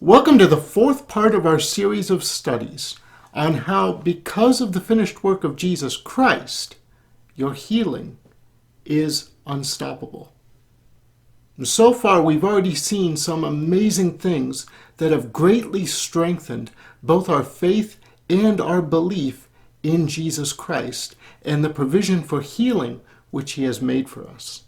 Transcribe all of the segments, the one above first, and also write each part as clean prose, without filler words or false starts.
Welcome to the fourth part of our series of studies on how, because of the finished work of Jesus Christ, your healing is unstoppable. And so far, we've already seen some amazing things that have greatly strengthened both our faith and our belief in Jesus Christ and the provision for healing which He has made for us.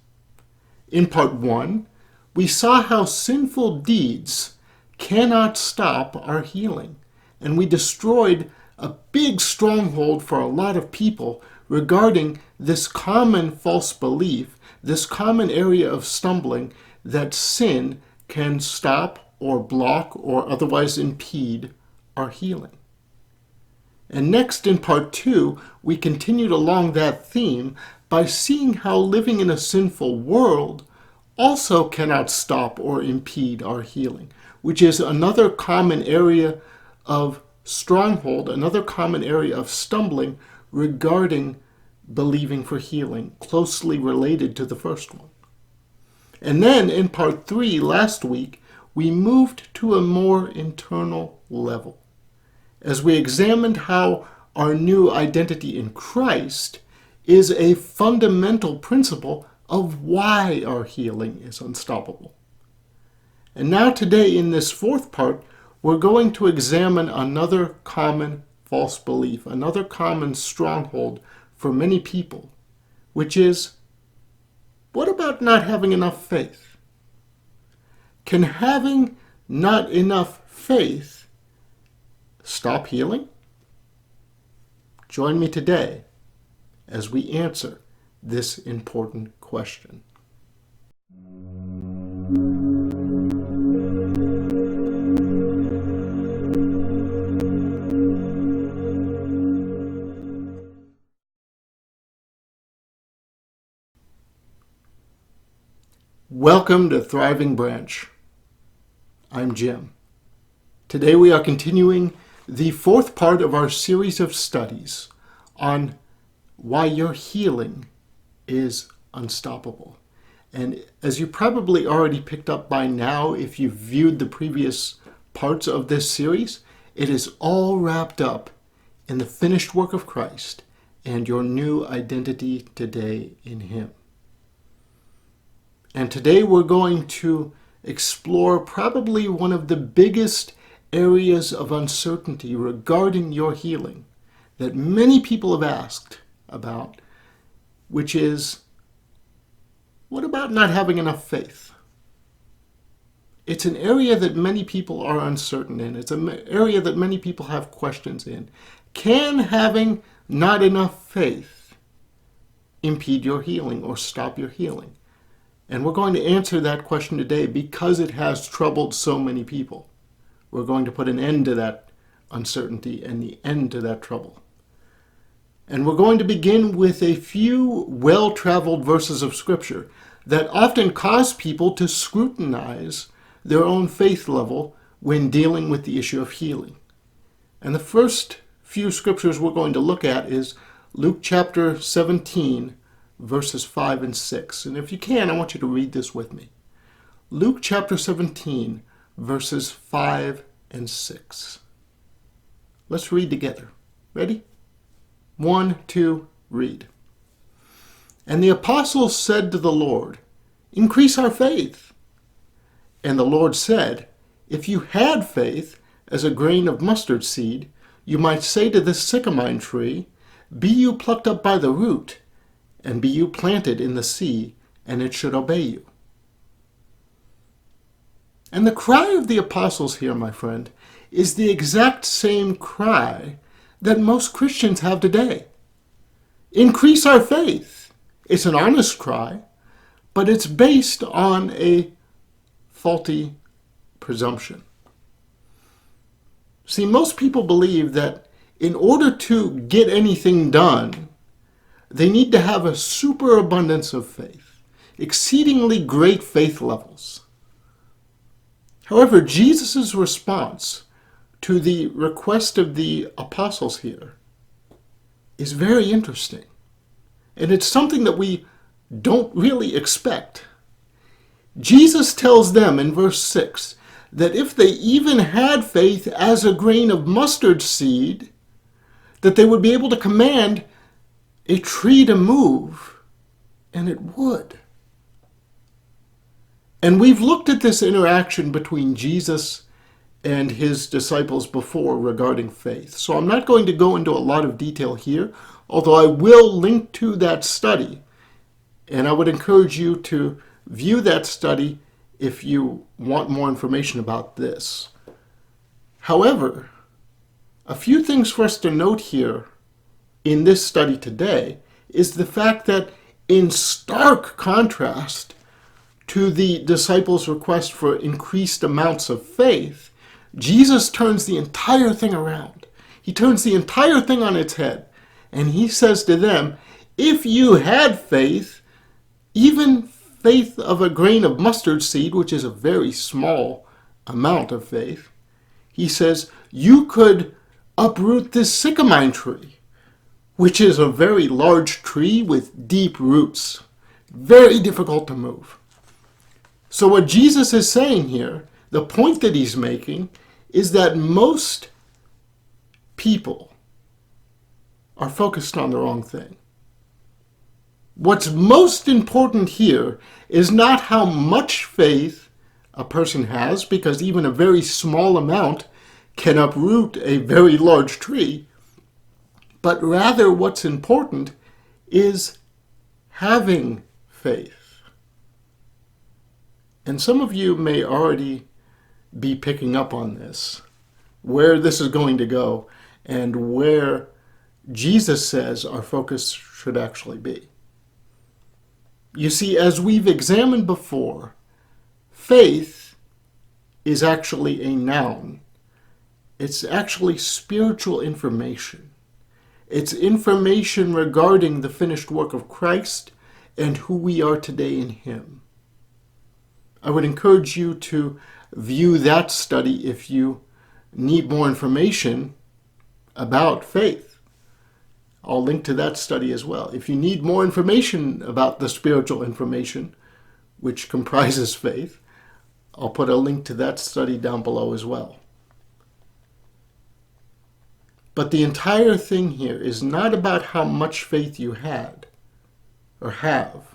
In part 1, we saw how sinful deeds cannot stop our healing. And we destroyed a big stronghold for a lot of people regarding this common false belief, this common area of stumbling that sin can stop or block or otherwise impede our healing. And next, in part 2, we continued along that theme by seeing how living in a sinful world also cannot stop or impede our healing, which is another common area of stronghold, another common area of stumbling regarding believing for healing, closely related to the first one. And then in part 3 last week, we moved to a more internal level as we examined how our new identity in Christ is a fundamental principle of why our healing is unstoppable. And now today in this fourth part, we're going to examine another common false belief, another common stronghold for many people, which is, what about not having enough faith? Can having not enough faith stop healing? Join me today as we answer this important question. Welcome to Thriving Branch. I'm Jim. Today we are continuing the fourth part of our series of studies on why your healing is unstoppable. And as you probably already picked up by now, if you've viewed the previous parts of this series, it is all wrapped up in the finished work of Christ and your new identity today in Him. And today we're going to explore probably one of the biggest areas of uncertainty regarding your healing that many people have asked about, which is, what about not having enough faith? It's an area that many people are uncertain in. It's an area that many people have questions in. Can having not enough faith impede your healing or stop your healing? And we're going to answer that question today because it has troubled so many people. We're going to put an end to that uncertainty and the end to that trouble. And we're going to begin with a few well-traveled verses of Scripture that often cause people to scrutinize their own faith level when dealing with the issue of healing. And the first few scriptures we're going to look at is Luke chapter 17, verses 5 and 6. And if you can, I want you to read this with me. Luke chapter 17, verses 5 and 6. Let's read together. Ready? 1, 2, read. And the apostles said to the Lord, "Increase our faith." And the Lord said, "If you had faith as a grain of mustard seed, you might say to this sycamore tree, 'Be you plucked up by the root, and be you planted in the sea,' and it should obey you." And the cry of the apostles here, my friend, is the exact same cry that most Christians have today. Increase our faith. It's an honest cry, but it's based on a faulty presumption. See, most people believe that in order to get anything done, they need to have a superabundance of faith, exceedingly great faith levels. However, Jesus' response to the request of the apostles here is very interesting. And it's something that we don't really expect. Jesus tells them in verse 6 that if they even had faith as a grain of mustard seed, that they would be able to command a tree to move, and it would. And we've looked at this interaction between Jesus and his disciples before regarding faith. So I'm not going to go into a lot of detail here, although I will link to that study. And I would encourage you to view that study if you want more information about this. However, a few things for us to note here in this study today is the fact that in stark contrast to the disciples' request for increased amounts of faith, Jesus turns the entire thing around. He turns the entire thing on its head. And he says to them, if you had faith, even faith of a grain of mustard seed, which is a very small amount of faith, he says, you could uproot this sycamore tree, which is a very large tree with deep roots. Very difficult to move. So what Jesus is saying here, the point that he's making, is that most people are focused on the wrong thing. What's most important here is not how much faith a person has, because even a very small amount can uproot a very large tree, but rather what's important is having faith. And some of you may already be picking up on this, where this is going to go, and where Jesus says our focus should actually be. You see, as we've examined before, faith is actually a noun. It's actually spiritual information. It's information regarding the finished work of Christ and who we are today in him. I would encourage you to view that study if you need more information about faith. I'll link to that study as well. If you need more information about the spiritual information, which comprises faith, I'll put a link to that study down below as well. But the entire thing here is not about how much faith you had or have,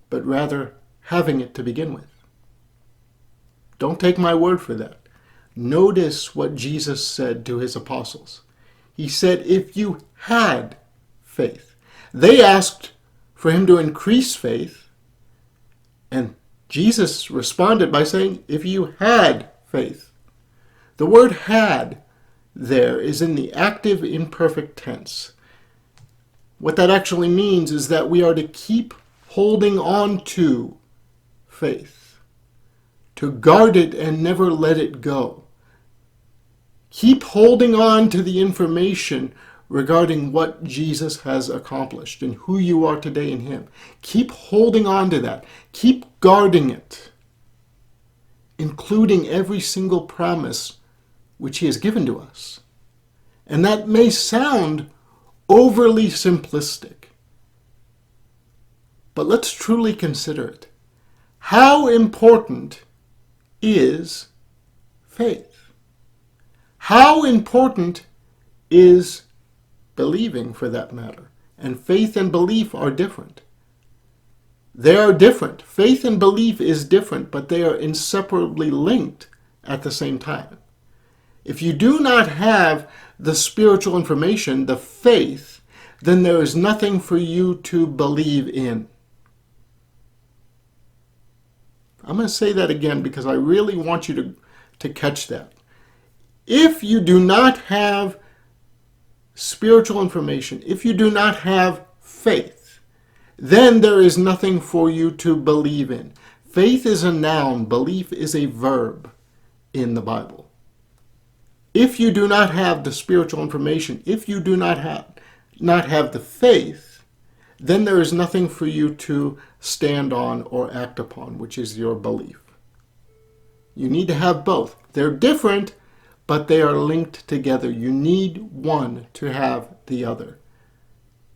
but rather having it to begin with. Don't take my word for that. Notice what Jesus said to his apostles. He said, if you had faith. They asked for him to increase faith, and Jesus responded by saying, if you had faith. The word had there is in the active imperfect tense. What that actually means is that we are to keep holding on to faith, to guard it and never let it go. Keep holding on to the information regarding what Jesus has accomplished and who you are today in him. Keep holding on to that. Keep guarding it, including every single promise which he has given to us. And that may sound overly simplistic, but let's truly consider it. How important is faith? How important is believing, for that matter? And faith and belief are different. They are different. Faith and belief is different, but they are inseparably linked at the same time. If you do not have the spiritual information, the faith, then there is nothing for you to believe in. I'm going to say that again because I really want you to catch that. If you do not have spiritual information, if you do not have faith, then there is nothing for you to believe in. Faith is a noun, belief is a verb in the Bible. If you do not have the spiritual information, if you do not have the faith, then there is nothing for you to stand on or act upon, which is your belief. You need to have both. They're different, but they are linked together. You need one to have the other.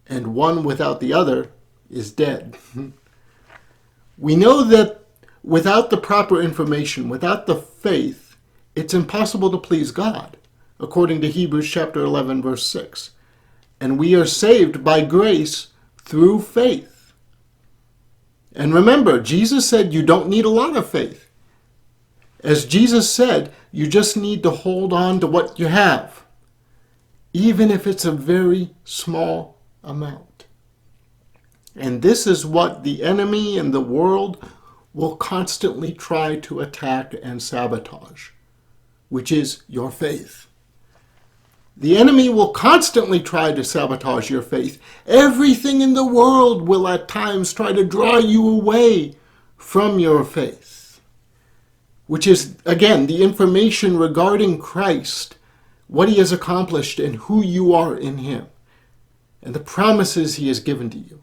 And one without the other is dead. We know that Without the proper information, without the faith, it's impossible to please God, according to Hebrews chapter 11, verse 6. And we are saved by grace through faith. And remember, Jesus said you don't need a lot of faith. As Jesus said, you just need to hold on to what you have, even if it's a very small amount. And this is what the enemy and the world will constantly try to attack and sabotage, which is your faith. The enemy will constantly try to sabotage your faith. Everything in the world will at times try to draw you away from your faith, which is, again, the information regarding Christ, what he has accomplished and who you are in him, and the promises he has given to you.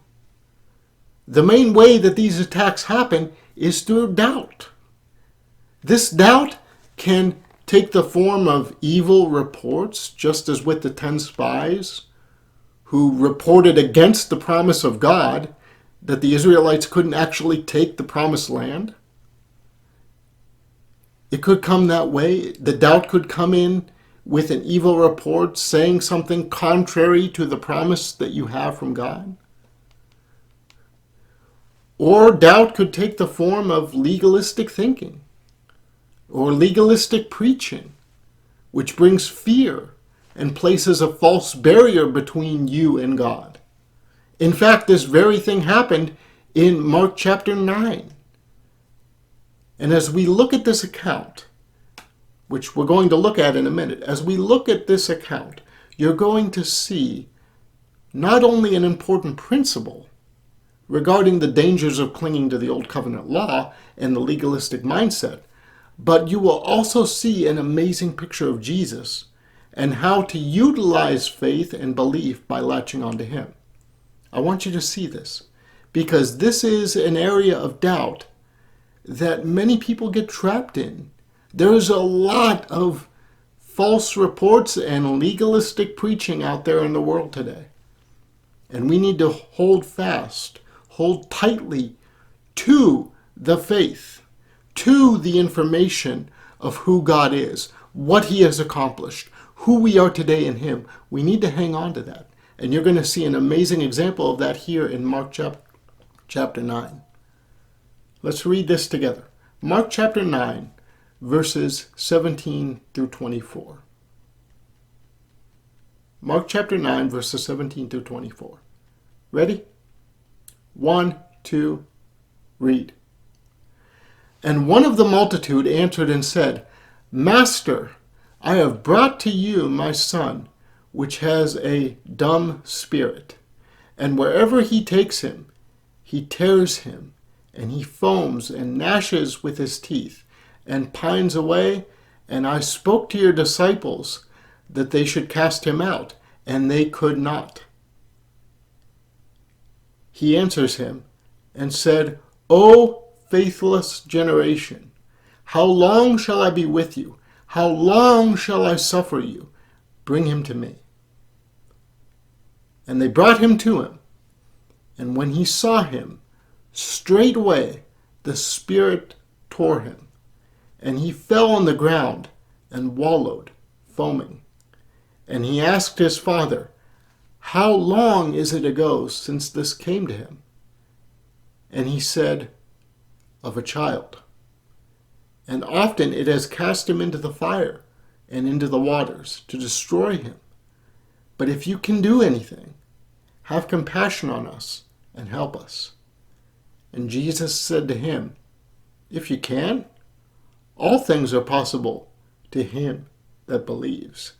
The main way that these attacks happen is through doubt. This doubt can take the form of evil reports, just as with the 10 spies who reported against the promise of God that the Israelites couldn't actually take the promised land. It could come that way. The doubt could come in with an evil report saying something contrary to the promise that you have from God. Or doubt could take the form of legalistic thinking or legalistic preaching, which brings fear and places a false barrier between you and God. In fact, this very thing happened in Mark chapter 9. And as we look at this account, which we're going to look at in a minute, as we look at this account, you're going to see not only an important principle regarding the dangers of clinging to the Old Covenant law and the legalistic mindset, but you will also see an amazing picture of Jesus and how to utilize faith and belief by latching onto him. I want you to see this, because this is an area of doubt that many people get trapped in. There is a lot of false reports and legalistic preaching out there in the world today. And we need to hold fast, hold tightly to the faith, to the information of who God is, what he has accomplished, who we are today in him. We need to hang on to that. And you're going to see an amazing example of that here in Mark chapter 9. Let's read this together. Mark chapter 9, verses 17 through 24. Mark chapter 9, verses 17 through 24. Ready? 1, 2, read. And one of the multitude answered and said, Master, I have brought to you my son, which has a dumb spirit. And wherever he takes him, he tears him, and he foams and gnashes with his teeth, and pines away. And I spoke to your disciples that they should cast him out, and they could not. He answers him and said, O faithless generation, how long shall I be with you? How long shall I suffer you? Bring him to me. And they brought him to him. And when he saw him, straightway the spirit tore him, and he fell on the ground and wallowed, foaming. And he asked his father, How long is it ago since this came to him? And he said, Of a child. And often it has cast him into the fire and into the waters to destroy him. But if you can do anything, have compassion on us and help us. And Jesus said to him, If you can, all things are possible to him that believes.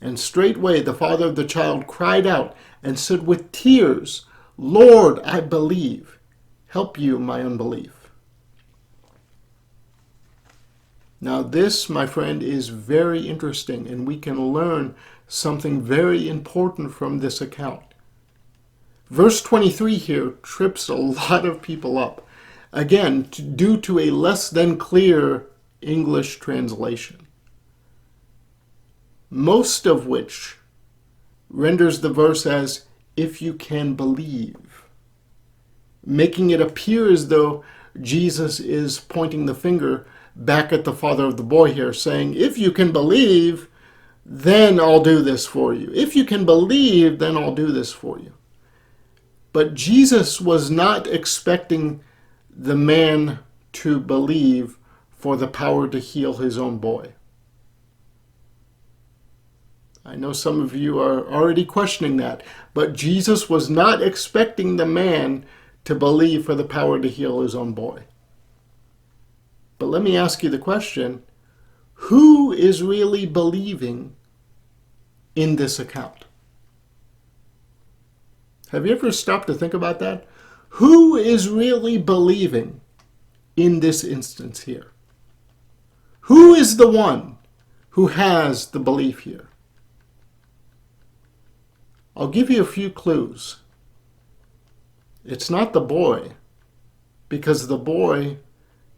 And straightway the father of the child cried out and said with tears, Lord, I believe. Help you my unbelief. Now this, my friend, is very interesting, and we can learn something very important from this account. Verse 23 here trips a lot of people up, again, due to a less than clear English translation, most of which renders the verse as, if you can believe, making it appear as though Jesus is pointing the finger back at the father of the boy here, saying, if you can believe, then I'll do this for you. If you can believe, then I'll do this for you. But Jesus was not expecting the man to believe for the power to heal his own boy. I know some of you are already questioning that, but Jesus was not expecting the man to believe for the power to heal his own boy. But let me ask you the question, who is really believing in this account? Have you ever stopped to think about that? Who is really believing in this instance here? Who is the one who has the belief here? I'll give you a few clues. It's not the boy, because the boy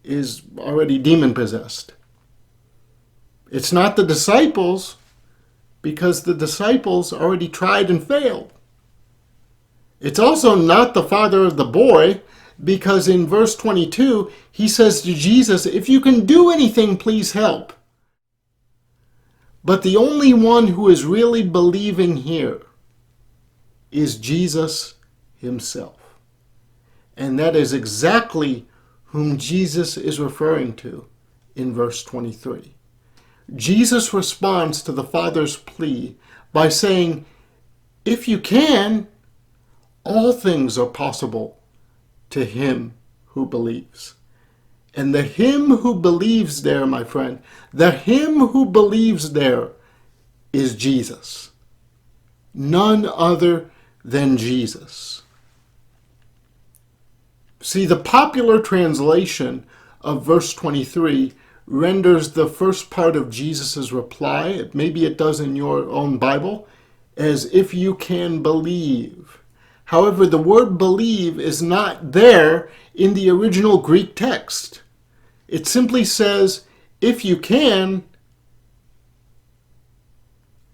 is already demon-possessed. It's not the disciples, because the disciples already tried and failed. It's also not the father of the boy, because in verse 22, he says to Jesus, if you can do anything, please help. But the only one who is really believing here is Jesus himself. And that is exactly whom Jesus is referring to in verse 23. Jesus responds to the Father's plea by saying, if you can, all things are possible to him who believes. And the him who believes there, my friend, the him who believes there is Jesus. None other than Jesus. See, the popular translation of verse 23 renders the first part of Jesus' reply, maybe it does in your own Bible, as if you can believe. However, the word believe is not there in the original Greek text. It simply says, if you can,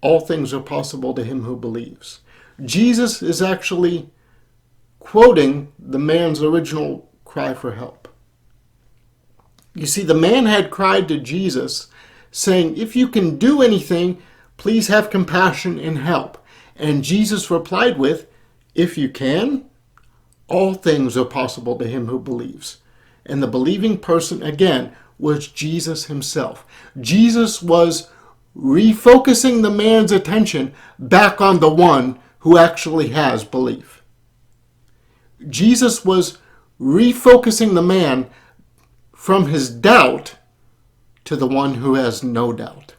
all things are possible to him who believes. Jesus is actually quoting the man's original cry for help. You see, the man had cried to Jesus, saying, if you can do anything, please have compassion and help. And Jesus replied with, if you can, all things are possible to him who believes. And the believing person, again, was Jesus himself. Jesus was refocusing the man's attention back on the one who actually has belief. Jesus was refocusing the man from his doubt to the one who has no doubt.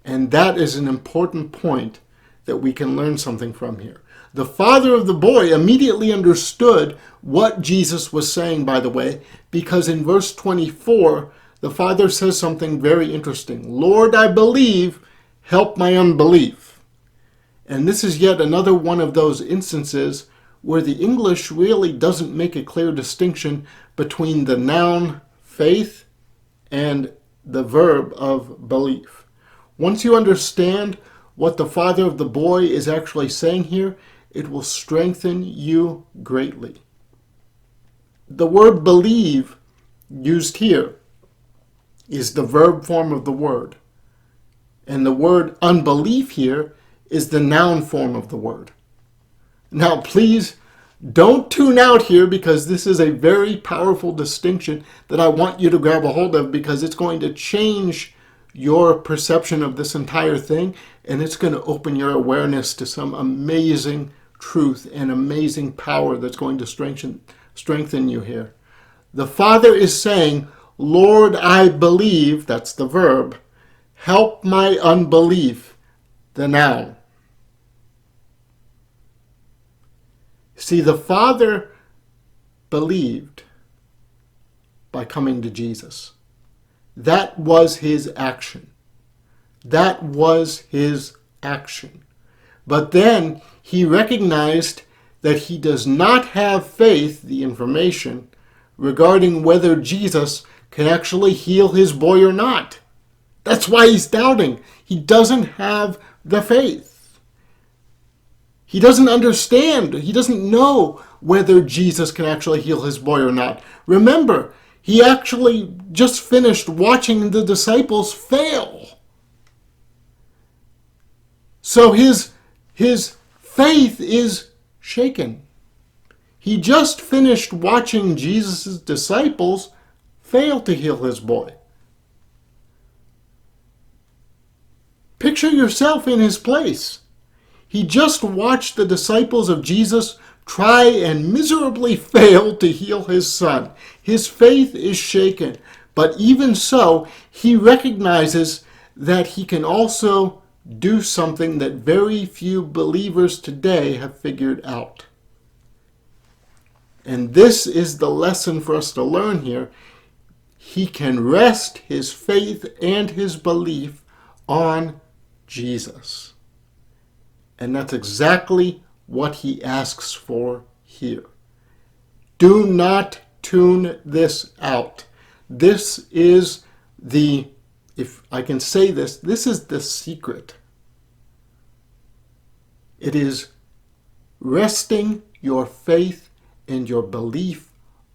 And that is an important point that we can learn something from here. The father of the boy immediately understood what Jesus was saying, by the way, because in verse 24, the father says something very interesting. Lord, I believe, help my unbelief. And this is yet another one of those instances where the English really doesn't make a clear distinction between the noun faith and the verb of belief. Once you understand what the father of the boy is actually saying here, it will strengthen you greatly. The word believe used here is the verb form of the word. And the word unbelief here is the noun form of the word. Now, please don't tune out here, because this is a very powerful distinction that I want you to grab a hold of, because it's going to change your perception of this entire thing, and it's going to open your awareness to some amazing truth and amazing power that's going to strengthen you here. The Father is saying, Lord, I believe, that's the verb, help my unbelief, the noun. See, the Father believed by coming to Jesus. That was his action. That was his action. But then he recognized that he does not have faith, the information, regarding whether Jesus can actually heal his boy or not. That's why he's doubting. He doesn't have the faith. He doesn't understand. He doesn't know whether Jesus can actually heal his boy or not. Remember, he actually just finished watching the disciples fail. So his faith is shaken. He just finished watching Jesus' disciples fail to heal his boy. Picture yourself in his place. He just watched the disciples of Jesus try and miserably fail to heal his son. His faith is shaken, but even so, he recognizes that he can also do something that very few believers today have figured out. And this is the lesson for us to learn here. He can rest his faith and his belief on Jesus. And that's exactly what he asks for here. Do not tune this out. This is the, if I can say this is the secret. It is resting your faith and your belief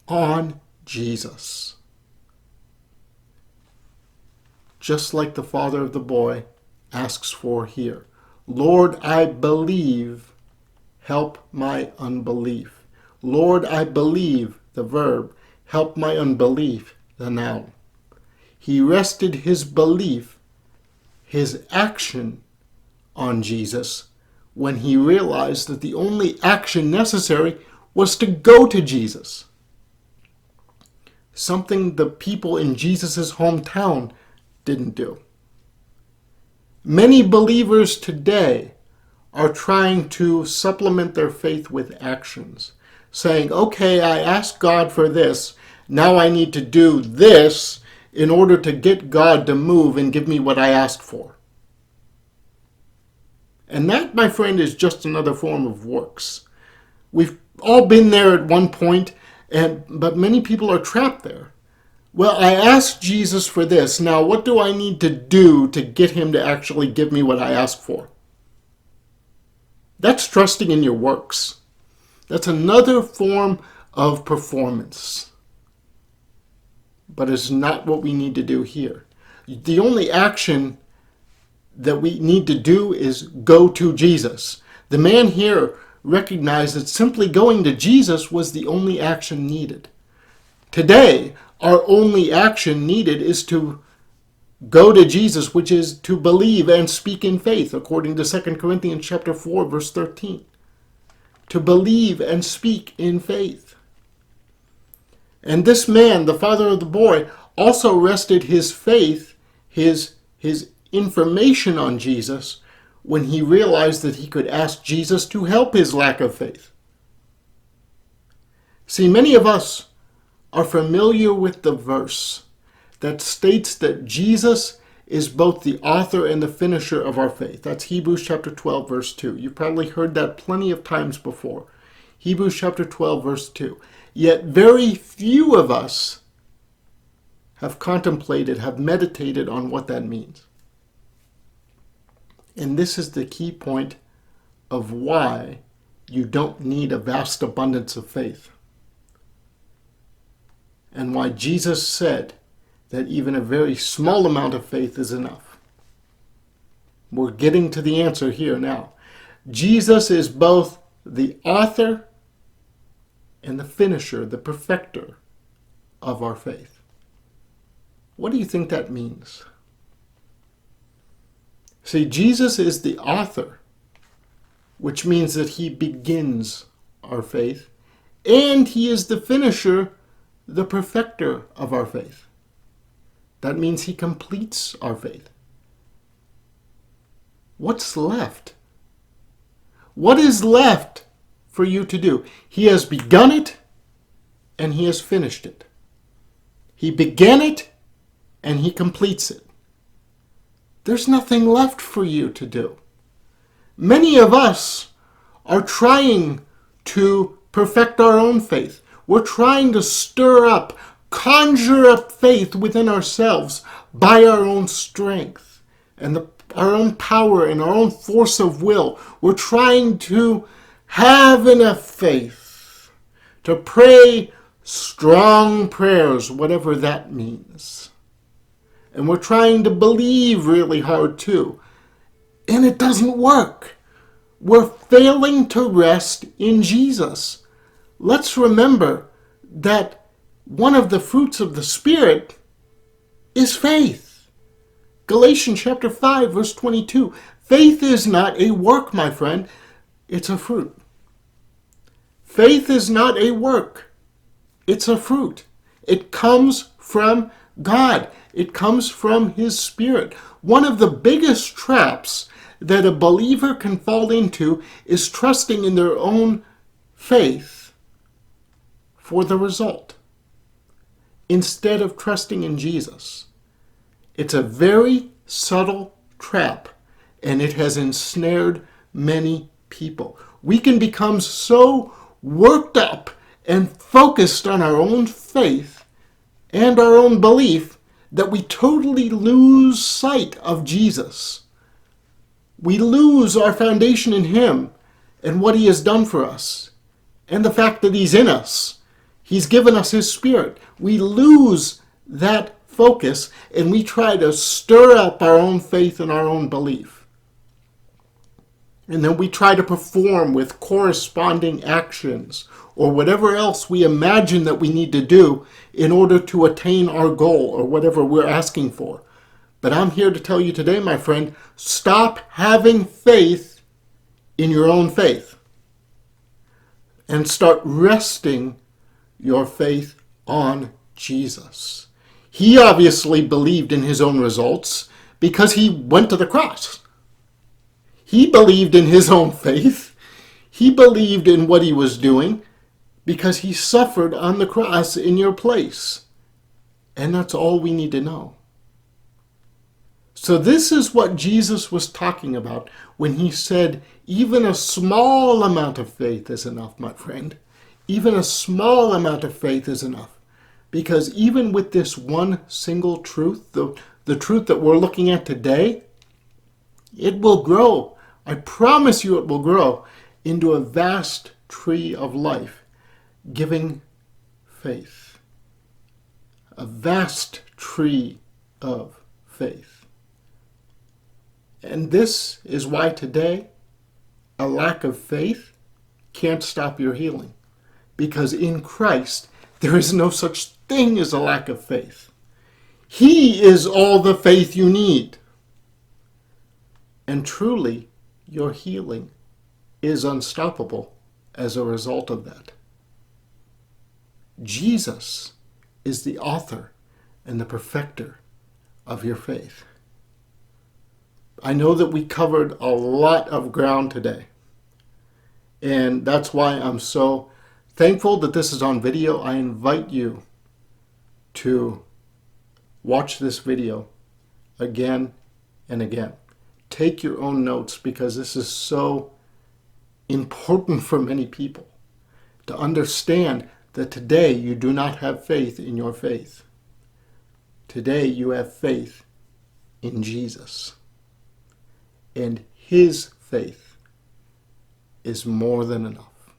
on Jesus. Just like the father of the boy asks for here. Lord, I believe, help my unbelief. Lord, I believe, the verb, help my unbelief, the noun. He rested his belief, his action on Jesus when he realized that the only action necessary was to go to Jesus. Something the people in Jesus' hometown didn't do. Many believers today are trying to supplement their faith with actions, saying, okay, I asked God for this, now I need to do this in order to get God to move and give me what I asked for. And that, my friend, is just another form of works. We've all been there at one point, but many people are trapped there. Well, I asked Jesus for this. Now, what do I need to do to get him to actually give me what I asked for? That's trusting in your works. That's another form of performance. But it's not what we need to do here. The only action that we need to do is go to Jesus. The man here recognized that simply going to Jesus was the only action needed. Today, our only action needed is to go to Jesus, which is to believe and speak in faith, according to 2 Corinthians chapter 4, verse 13. To believe and speak in faith. And this man, the father of the boy, also rested his faith, his information on Jesus, when he realized that he could ask Jesus to help his lack of faith. See, many of us are familiar with the verse that states that Jesus is both the author and the finisher of our faith. That's Hebrews chapter 12, verse 2. You've probably heard that plenty of times before. Hebrews chapter 12, verse 2. Yet very few of us have contemplated, have meditated on what that means. And this is the key point of why you don't need a vast abundance of faith. And why Jesus said that even a very small amount of faith is enough. We're getting to the answer here now. Jesus is both the author and the finisher, the perfecter of our faith. What do you think that means? See, Jesus is the author, which means that he begins our faith, and he is the finisher, the perfecter of our faith. That means he completes our faith. What's left? What is left for you to do? He has begun it and he has finished it. He began it and he completes it. There's nothing left for you to do. Many of us are trying to perfect our own faith. We're trying to stir up, conjure up faith within ourselves by our own strength. And our own power and our own force of will. We're trying to have enough faith to pray strong prayers, whatever that means. And we're trying to believe really hard too. And it doesn't work. We're failing to rest in Jesus. Let's remember that one of the fruits of the Spirit is faith. Galatians chapter 5, verse 22. Faith is not a work, my friend. It's a fruit. Faith is not a work. It's a fruit. It comes from God. It comes from His Spirit. One of the biggest traps that a believer can fall into is trusting in their own faith for the result, instead of trusting in Jesus. It's a very subtle trap, and it has ensnared many people. We can become so worked up and focused on our own faith and our own belief that we totally lose sight of Jesus. We lose our foundation in Him and what He has done for us, and the fact that He's in us. He's given us His Spirit. We lose that focus, and we try to stir up our own faith and our own belief. And then we try to perform with corresponding actions or whatever else we imagine that we need to do in order to attain our goal or whatever we're asking for. But I'm here to tell you today, my friend, stop having faith in your own faith and start resting your faith on Jesus. He obviously believed in His own results because He went to the cross. He believed in His own faith. He believed in what He was doing because He suffered on the cross in your place. And that's all we need to know. So this is what Jesus was talking about when He said, even a small amount of faith is enough, my friend. Even a small amount of faith is enough. Because even with this one single truth, the truth that we're looking at today, it will grow. I promise you it will grow into a vast tree of life, giving faith. A vast tree of faith. And this is why today a lack of faith can't stop your healing. Because in Christ, there is no such thing as a lack of faith. He is all the faith you need. And truly, your healing is unstoppable as a result of that. Jesus is the author and the perfecter of your faith. I know that we covered a lot of ground today. And that's why I'm so thankful that this is on video. I invite you to watch this video again and again. Take your own notes because this is so important for many people to understand that today you do not have faith in your faith. Today you have faith in Jesus. And His faith is more than enough.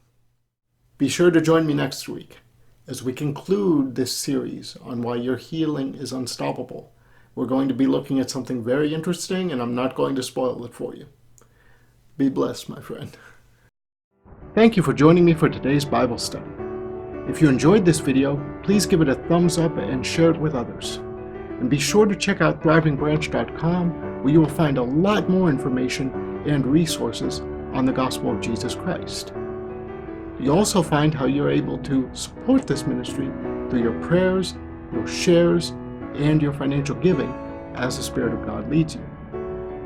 Be sure to join me next week as we conclude this series on why your healing is unstoppable. We're going to be looking at something very interesting, and I'm not going to spoil it for you. Be blessed, my friend. Thank you for joining me for today's Bible study. If you enjoyed this video, please give it a thumbs up and share it with others. And be sure to check out ThrivingBranch.com, where you will find a lot more information and resources on the gospel of Jesus Christ. You'll also find how you're able to support this ministry through your prayers, your shares, and your financial giving as the Spirit of God leads you.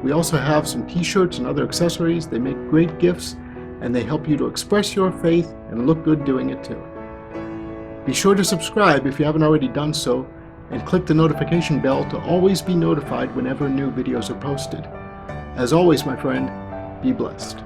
We also have some t-shirts and other accessories. They make great gifts, and they help you to express your faith and look good doing it too. Be sure to subscribe if you haven't already done so, and click the notification bell to always be notified whenever new videos are posted. As always, my friend, be blessed.